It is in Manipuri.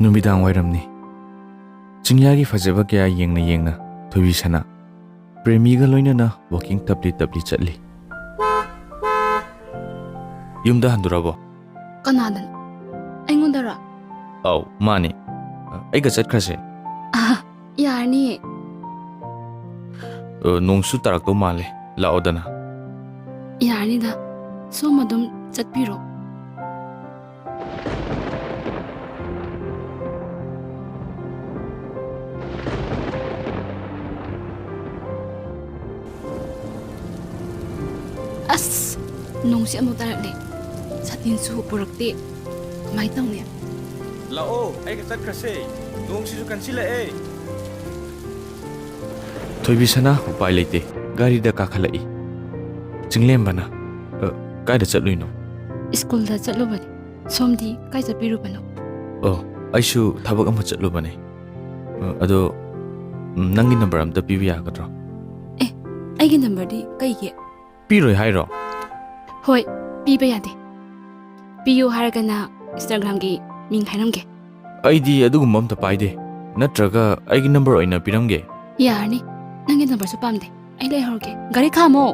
नुमिदांग वाइरमनी चिंग्यागी फजबा क्या येंगना येंगना थोबी सना प्रेमीगा लोइनना वॉकिंग तपली तपली चटली युमदा हंदुराबो कनादन अइंगोंदरा औ माने अइगा चटखरसे यारनी नोंसु तारकतो माले लाओदना यारनीदा सोम अदुम चटपिरो अस नोंसे अमुक तारकले सातिनसु पुरक्ते कमाय तौने लाओ अइगा चटखरसे नोंसिसु कंसिलाए थोबी सना उपाय लेते गाड़ी दा काखलाई चिंगलेम बना कायदा चलुइनो स्कूल दा चलुबनी सोमदी काय चपिरुबनो ओ आइसु थबक अमा चलुबने अदो नंगी नंबर अमता पीबी यागद्रो ए आइगे नंबर दी कईगे पीरोय हाइरो होय पीबे यादे पीयू हारगना इंस्टाग्राम की मिंग हाइरमगे अइदी अदुगुम अमता पाइदे नत्रगा आइगी नंबर ओइना पिरमगे यारनी नंगे नंबर सु पामदे आई ले हरगे गाड़ी खामो